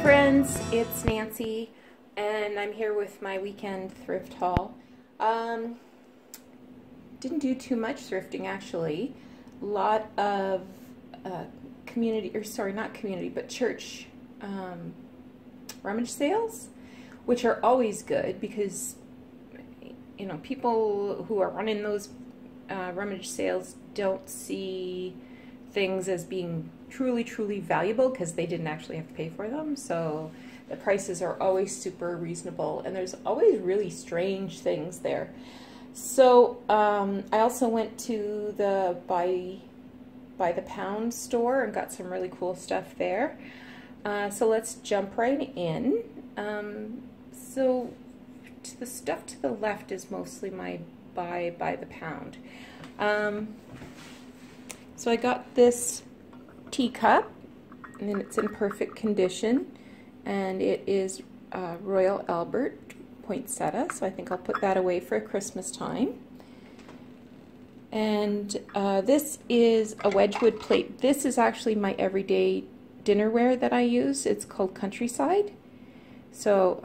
friends, it's Nancy, and I'm here with my weekend thrift haul. Didn't do too much thrifting actually. A lot of church rummage sales, which are always good because, you know, people who are running those rummage sales don't see things as being truly valuable because they didn't actually have to pay for them. So the prices are always super reasonable, and there's always really strange things there. So I also went to the by the pound store and got some really cool stuff there. So let's jump right in. So the stuff to the left is mostly my by the pound. So I got this teacup, and it's in perfect condition, and it is Royal Albert poinsettia, so I think I'll put that away for Christmas time. And this is a Wedgwood plate. This is actually my everyday dinnerware that I use. It's called Countryside. So,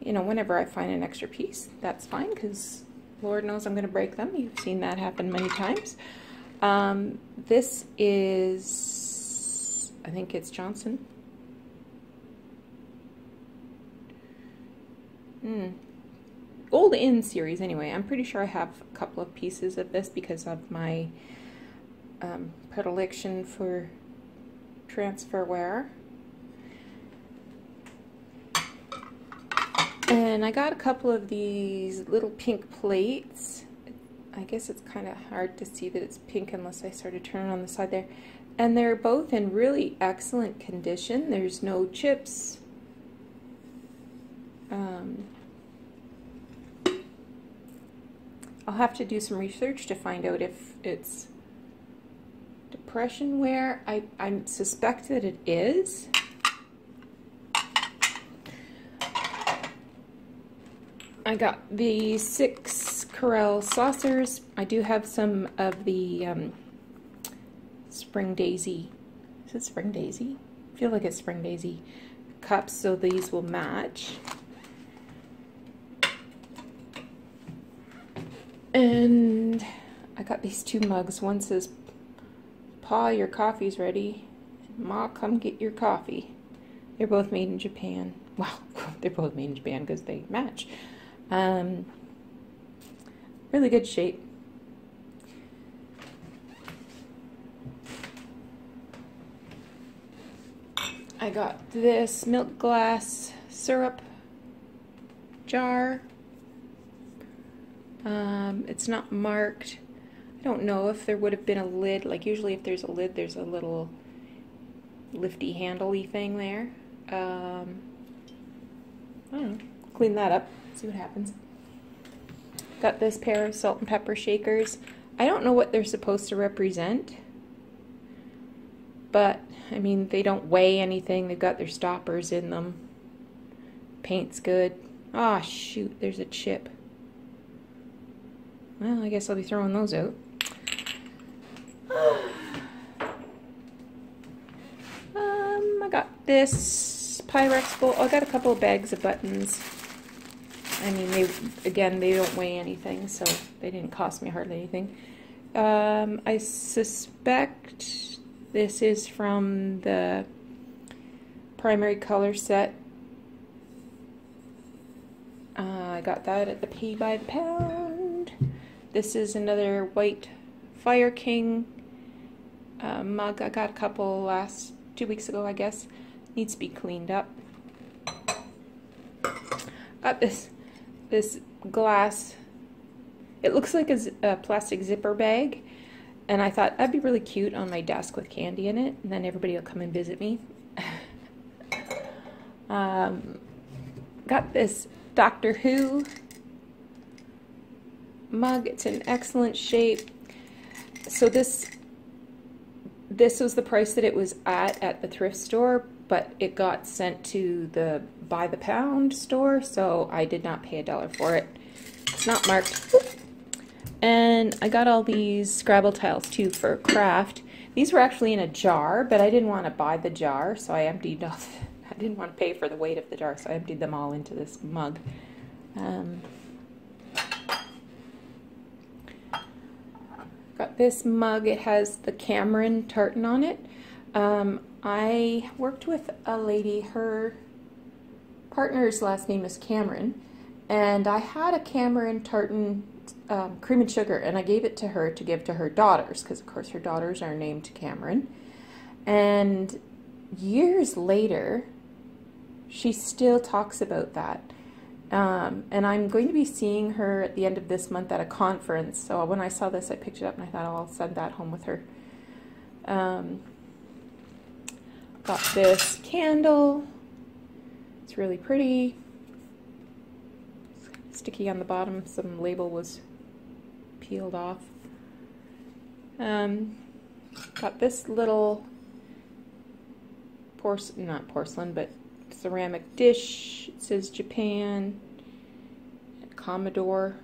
you know, whenever I find an extra piece, that's fine, because Lord knows I'm going to break them. You've seen that happen many times. This is, I think it's Johnson. Old Inn series anyway. I'm pretty sure I have a couple of pieces of this because of my predilection for transferware. And I got a couple of these little pink plates. I guess it's kind of hard to see that it's pink unless I sort of turn it on the side there. And they're both in really excellent condition. There's no chips. I'll have to do some research to find out if it's depression wear. I suspect that it is. I got the 6 Corelle saucers. I do have some of the Spring Daisy. Is it Spring Daisy? I feel like it's Spring Daisy cups, so these will match. And I got these 2 mugs. One says, "Pa, your coffee's ready," and "Ma, come get your coffee." They're both made in Japan. Well, they're both made in Japan because they match. Really good shape. I got this milk glass syrup jar. It's not marked. I don't know if there would have been a lid. Like usually if there's a lid, there's a little lifty handly thing there. I don't know. Clean that up, see what happens. Got this pair of salt and pepper shakers. I don't know what they're supposed to represent, but I mean, they don't weigh anything. They've got their stoppers in them. Paint's good. Ah, shoot, there's a chip. Well, I guess I'll be throwing those out. I got this Pyrex Bowl. I got a couple of bags of buttons. I mean, they don't weigh anything, so they didn't cost me hardly anything. I suspect this is from the primary color set. I got that at the Pay by the Pound. This is another white Fire King mug. I got a couple 2 weeks ago, I guess. Needs to be cleaned up. Got this glass. It looks like a plastic zipper bag, and I thought that'd be really cute on my desk with candy in it, and then everybody will come and visit me. Got this Doctor Who mug. It's in excellent shape. So this was the price that it was at the thrift store, but it got sent to the By the Pound store, so I did not pay $1 for it. It's not marked. And I got all these Scrabble tiles too for craft. These were actually in a jar, but I didn't want to buy the jar, so I emptied I didn't want to pay for the weight of the jar, so I emptied them all into this mug. Got this mug. It has the Cameron tartan on it. I worked with a lady. Her partner's last name is Cameron, and I had a Cameron tartan cream and sugar, and I gave it to her to give to her daughters, because of course her daughters are named Cameron. And years later, she still talks about that. And I'm going to be seeing her at the end of this month at a conference. So when I saw this, I picked it up and I thought, oh, I'll send that home with her. Got this candle. It's really pretty. Sticky on the bottom. Some label was peeled off. Got this little not porcelain, but ceramic dish. It says Japan, Commodore.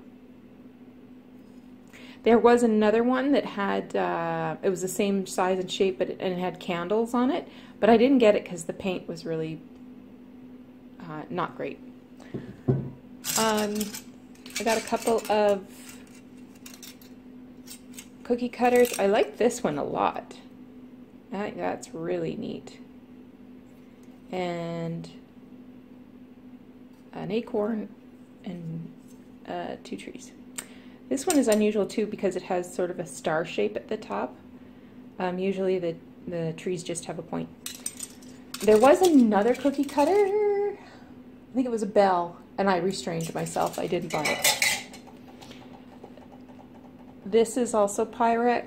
There was another one that had, it was the same size and shape, and it had candles on it, but I didn't get it because the paint was really not great. I got a couple of cookie cutters. I like this one a lot. I think that's really neat. And an acorn and 2 trees. This one is unusual too because it has sort of a star shape at the top. Usually the trees just have a point. There was another cookie cutter. I think it was a bell, and I restrained myself. I didn't buy it. This is also Pyrex.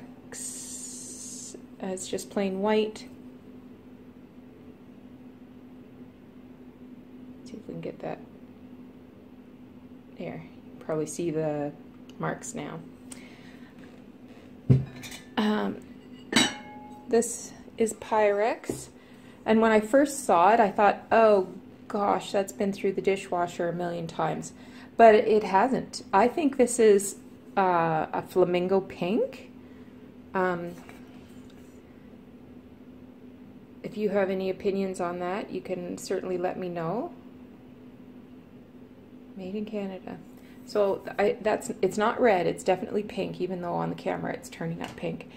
It's just plain white. See if we can get that. There. You can probably see the marks now. This is Pyrex, and when I first saw it I thought, oh gosh, that's been through the dishwasher a million times, but it hasn't. I think this is a flamingo pink. If you have any opinions on that, you can certainly let me know. Made in Canada. So it's not red, it's definitely pink, even though on the camera it's turning up pink.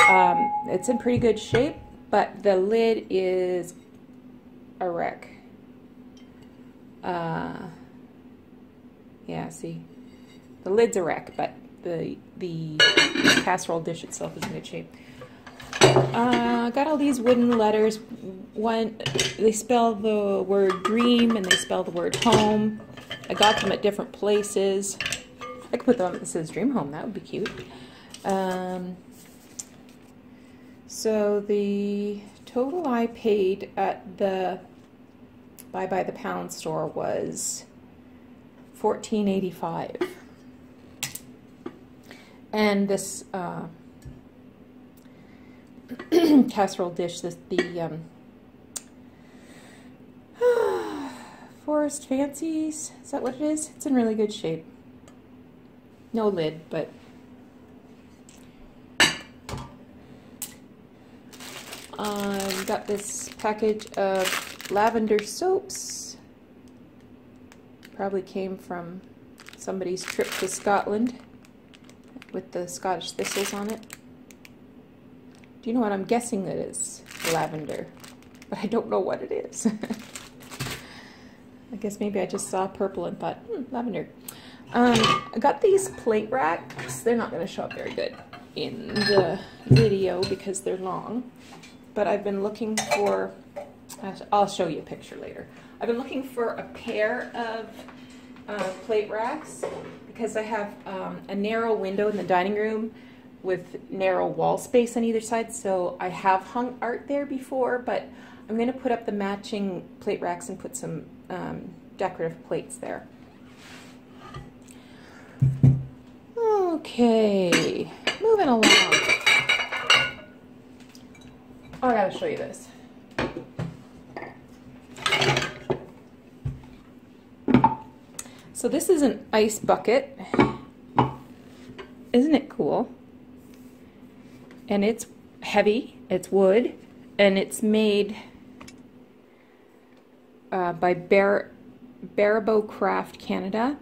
It's in pretty good shape, but the lid is a wreck. Yeah, see, the lid's a wreck, but the casserole dish itself is in good shape. Got all these wooden letters. One, they spell the word dream and they spell the word home. I got them at different places. I could put them up that says dream home. That would be cute. So the total I paid at the Buy by the Pound store was $14.85. And this casserole dish, the Forest Fancies, is that what it is? It's in really good shape. No lid, but got this package of lavender soaps. Probably came from somebody's trip to Scotland with the Scottish thistles on it. Do you know what? I'm guessing that it's lavender, but I don't know what it is. I guess maybe I just saw purple and thought, lavender. I got these plate racks. They're not going to show up very good in the video because they're long, but I've been looking for, I'll show you a picture later. I've been looking for a pair of plate racks because I have a narrow window in the dining room with narrow wall space on either side, so I have hung art there before, but I'm going to put up the matching plate racks and put some decorative plates there. Okay, moving along. Oh, I gotta show you this. So this is an ice bucket. Isn't it cool? And it's heavy, it's wood, and it's made by Barabo Craft Canada.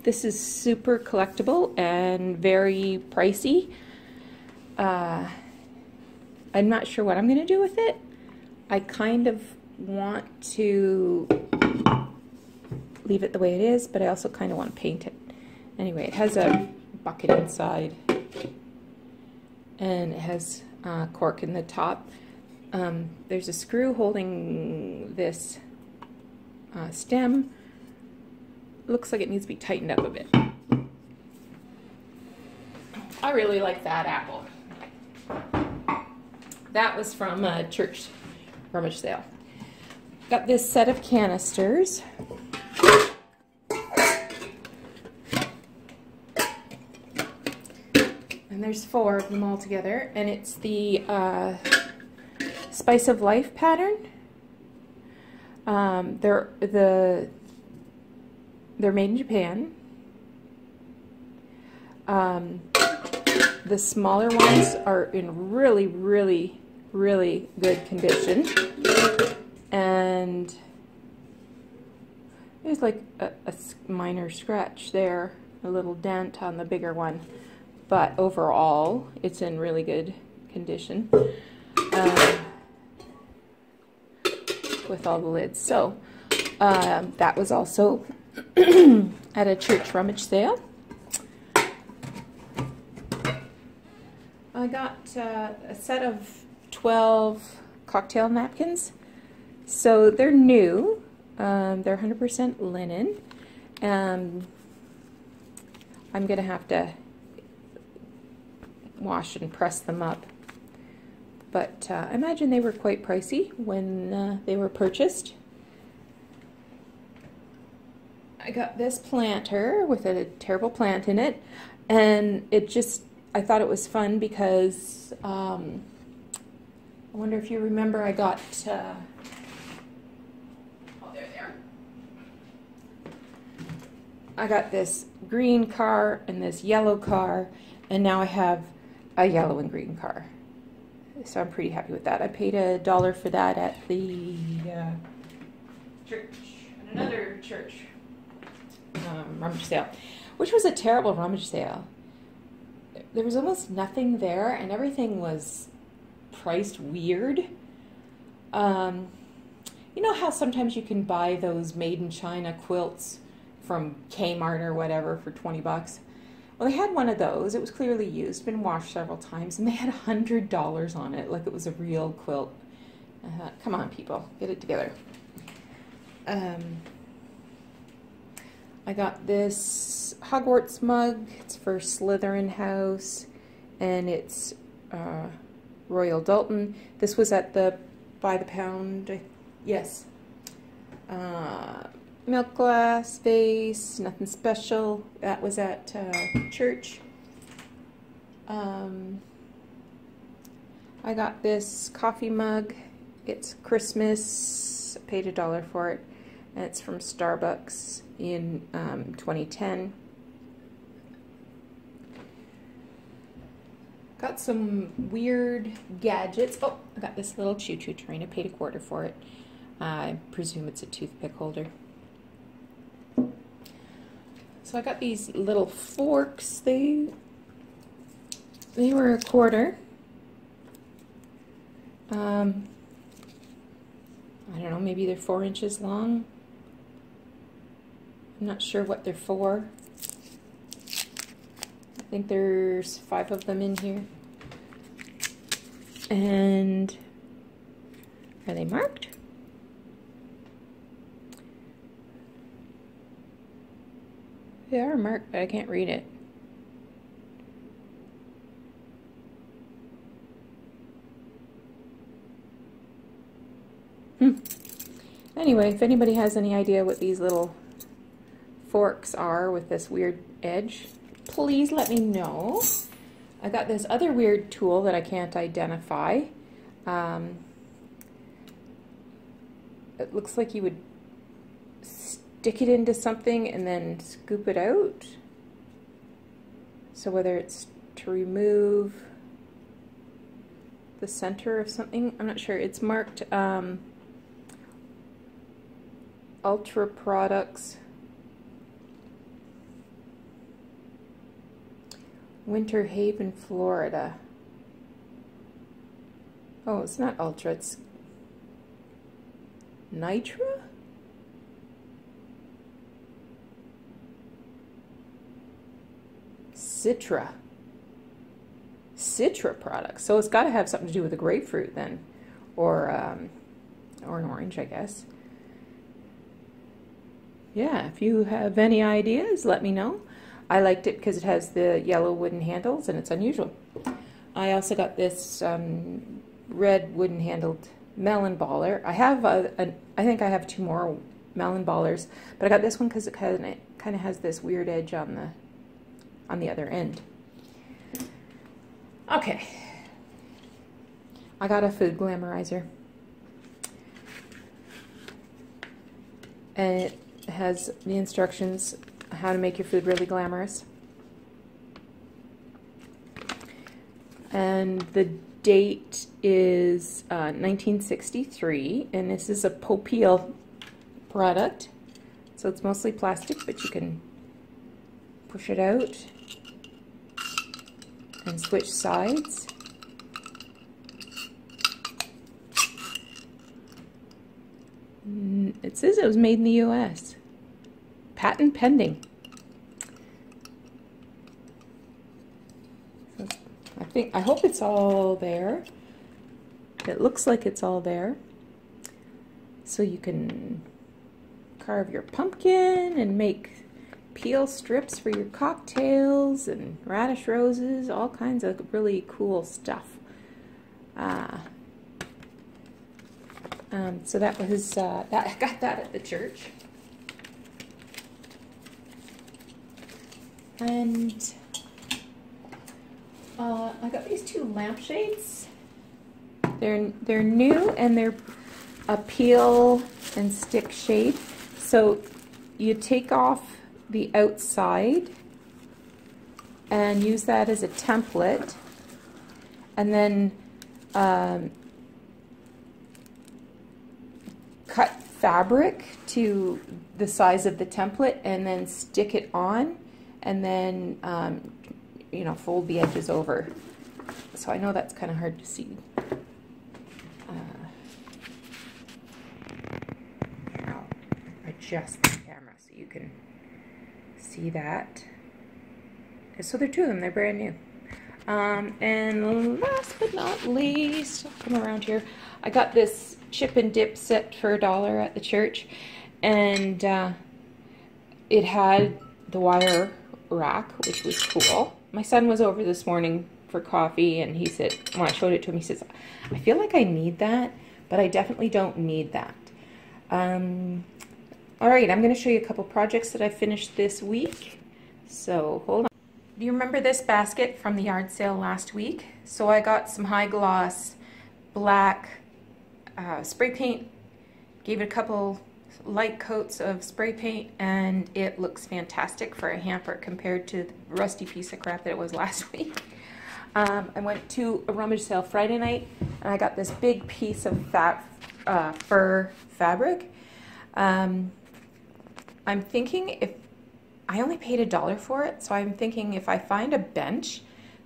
This is super collectible and very pricey. I'm not sure what I'm going to do with it. I kind of want to leave it the way it is, but I also kind of want to paint it. Anyway, it has a bucket inside, and it has cork in the top. There's a screw holding this stem. Looks like it needs to be tightened up a bit. I really like that apple. That was from a church rummage sale. Got this set of canisters. And there's 4 of them all together, and it's the Spice of Life pattern. They're made in Japan. The smaller ones are in really, really, really good condition, and there's like a minor scratch there, a little dent on the bigger one, but overall it's in really good condition with all the lids. So that was also at a church rummage sale. I got a set of 12 cocktail napkins. So they're new. They're 100% linen. I'm going to have to wash and press them up. But I imagine they were quite pricey when they were purchased. I got this planter with a terrible plant in it, and I thought it was fun because I wonder if you remember, I got oh, there they are. I got this green car and this yellow car, and now I have a yellow and green car. So I'm pretty happy with that. I paid $1 for that at the church, at another church rummage sale, which was a terrible rummage sale. There was almost nothing there, and everything was priced weird. You know how sometimes you can buy those made in China quilts from Kmart or whatever for 20 bucks? Well, they had one of those. It was clearly used, been washed several times, and they had $100 on it, like it was a real quilt. Come on, people, get it together. I got this Hogwarts mug. It's for Slytherin House, and it's Royal Dalton. This was at the by the pound, yes. Milk glass vase, nothing special. That was at church. I got this coffee mug. It's Christmas. I paid $1 for it, and it's from Starbucks in 2010. Got some weird gadgets. Oh, I got this little choo-choo train. I paid $1 for it. I presume it's a toothpick holder. So I got these little forks. They were $1. I don't know, maybe they're 4 inches long. I'm not sure what they're for. I think there's 5 of them in here. And are they marked? They are marked, but I can't read it. Anyway, if anybody has any idea what these little forks are with this weird edge, please let me know. I got this other weird tool that I can't identify. It looks like you would stick it into something and then scoop it out. So whether it's to remove the center of something, I'm not sure. It's marked Ultra Products Winter Haven, Florida. Oh, it's not Ultra, it's Nitra? Citra products. So it's got to have something to do with the grapefruit then, or an orange, I guess. Yeah, if you have any ideas, let me know. I liked it because it has the yellow wooden handles and it's unusual. I also got this red wooden handled melon baller. I have I think I have 2 more melon ballers, but I got this one because it kind of has this weird edge on the other end. Okay, I got a food glamorizer, and it has the instructions how to make your food really glamorous. And the date is 1963, and this is a Popeel product, so it's mostly plastic, but you can push it out and switch sides. It says it was made in the US. Patent pending. So I hope it's all there. It looks like it's all there. So you can carve your pumpkin and make peel strips for your cocktails and radish roses, all kinds of really cool stuff. So that was I got that at the church, and I got these 2 lampshades. They're new, and they're a peel and stick shade. So you take off the outside and use that as a template, and then cut fabric to the size of the template and then stick it on, and then you know, fold the edges over. So I know that's kind of hard to see. I'll adjust the camera so you can see that. So there are 2 of them, they're brand new. And last but not least, I'll come around here, I got this chip and dip set for $1 at the church, and it had the wire rack, which was cool. My son was over this morning for coffee, and he said, when I showed it to him, he says, I feel like I need that, but I definitely don't need that. All right, I'm going to show you a couple projects that I finished this week. So hold on. Do you remember this basket from the yard sale last week? So I got some high gloss black spray paint, gave it a couple light coats of spray paint, and it looks fantastic for a hamper compared to the rusty piece of crap that it was last week. I went to a rummage sale Friday night, and I got this big piece of fur fabric. I'm thinking, if I only paid $1 for it, so I'm thinking if I find a bench,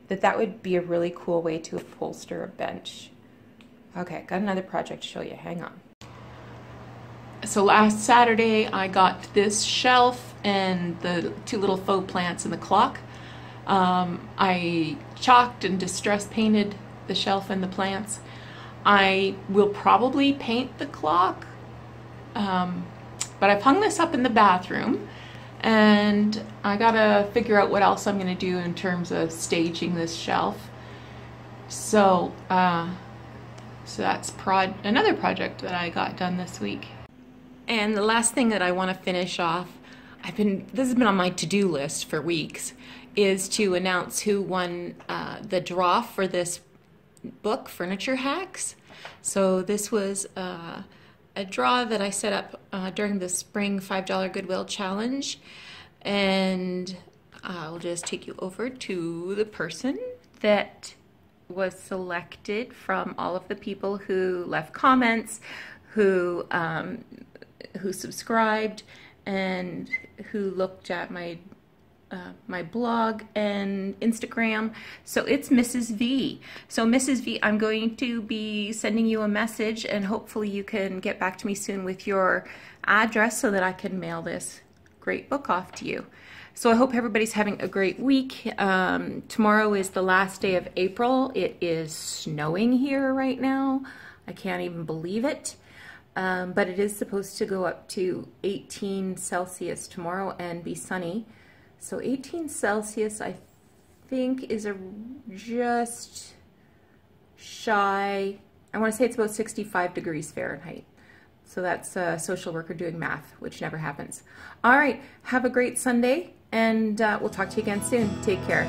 that would be a really cool way to upholster a bench. Okay, got another project to show you. Hang on. So last Saturday I got this shelf and the 2 little faux plants and the clock. I chalked and distress painted the shelf and the plants. I will probably paint the clock, but I've hung this up in the bathroom, and I gotta figure out what else I'm gonna do in terms of staging this shelf. So so that's another project that I got done this week. And the last thing that I want to finish off, this has been on my to-do list for weeks, is to announce who won the draw for this book, Furniture Hacks. So this was a draw that I set up during the spring $5 Goodwill Challenge, and I'll just take you over to the person that was selected from all of the people who left comments, who who subscribed and who looked at my my blog and Instagram. So it's Mrs. V. So Mrs. V, I'm going to be sending you a message, and hopefully you can get back to me soon with your address so that I can mail this great book off to you. So I hope everybody's having a great week. Tomorrow is the last day of April. It is snowing here right now. I can't even believe it. But it is supposed to go up to 18 Celsius tomorrow and be sunny. So 18 Celsius, I think, is just shy, I want to say it's about 65 degrees Fahrenheit. So that's a social worker doing math, which never happens. All right, have a great Sunday, and we'll talk to you again soon. Take care.